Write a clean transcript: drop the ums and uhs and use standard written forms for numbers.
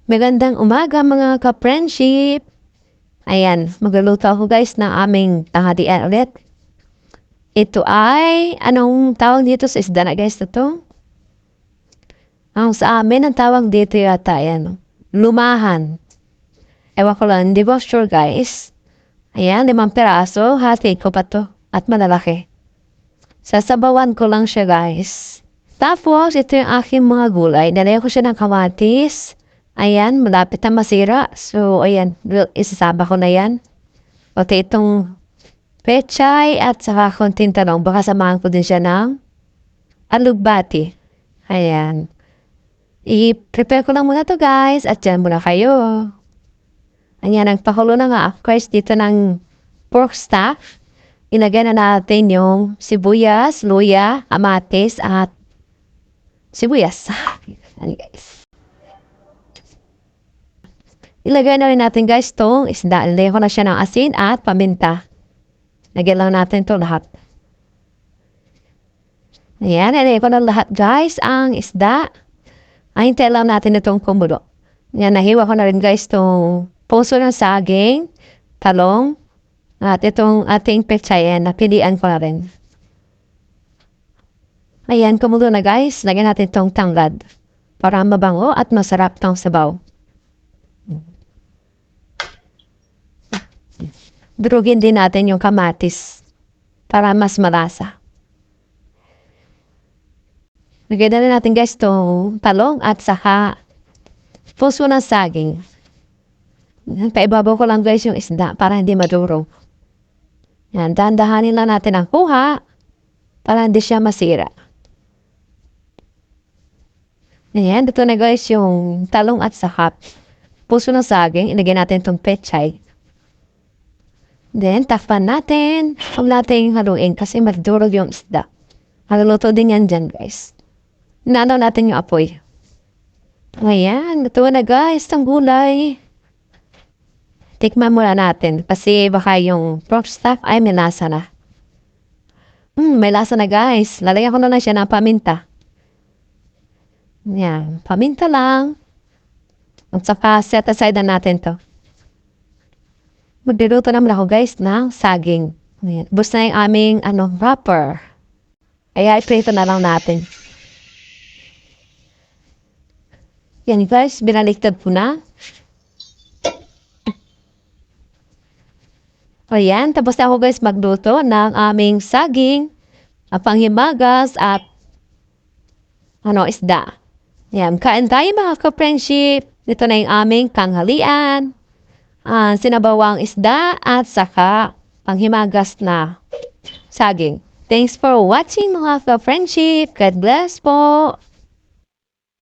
Magandang umaga mga ka-friendship. Ayan, magluluto ako guys ng aming tanghalian ulit. Ito ay, anong tawag dito sa isda na guys na to? Sa amin, ang tawag dito yata, ayan, lumahan. Ewan ko lang, di ba sure guys? Ayan, 5 piraso, hati ko pa to, at malalaki. Sasabawan ko lang siya guys. Tapos, ito yung aking mga gulay. Nalagyan ko siya ng kamatis. Ayan, malapit na masira. So, ayan, isasaba ko na yan. Pati itong pechay at saka konting talong. Baka samahan ko din siya ng alugbati. Ayan. I-prepare ko lang muna to guys. At dyan muna kayo. Ayan, nagpakulo na nga. Of course, dito ng pork stock. Ilagay na natin yung sibuyas, luya, kamatis, at sibuyas. Ayan guys. Ilagay na rin natin guys itong isda. Ilagay ko na siya ng asin at paminta. Lagyan lang natin ito lahat. Ayan, ilagay ko na lahat guys ang isda. Hintay lang natin itong kumulo. Ayan, nahiwa ko na rin guys itong puso ng saging, talong, at itong ating pechay. Napilian ko na rin. Ayan, kumulo na guys. Lagyan natin itong tanglad para mabango at masarap itong sabaw. Durugin din natin yung kamatis para mas malasa. Lagyan na rin natin guys itong talong at saka puso ng saging. Paibabaw ko lang guys yung isda para hindi madurog. Yan, dahan-dahanin lang natin ang kuha para hindi siya masira. Ayan, dito na guys yung talong at saka puso ng saging. Ilagay natin itong pechay. Then, takpan natin. Huwag natin haluin kasi madurog yung isda. Haluluto din yan dyan, guys. Inanaw natin yung apoy. Ayan, luto na guys, itong gulay. Tikman muna natin kasi baka yung pork stock ay may lasa na. May lasa na guys. Lalagyan ko na lang siya ng paminta. Ayan, paminta lang. At saka set aside na natin to. Magluluto naman ako guys ng saging. Ayan. Bus na yung aming wrapper. Kaya i-prito na lang natin. Yan guys, binaliktad ko na. Ayan, tapos na ako guys magluto ng aming saging, panghimagas at isda. Ayan, kain tayo mga ka-friendship. Ito na yung aming tanghalian. Sinabawang isda at saka panghimagas na saging. Thanks for watching mga ka-friendship. God bless po.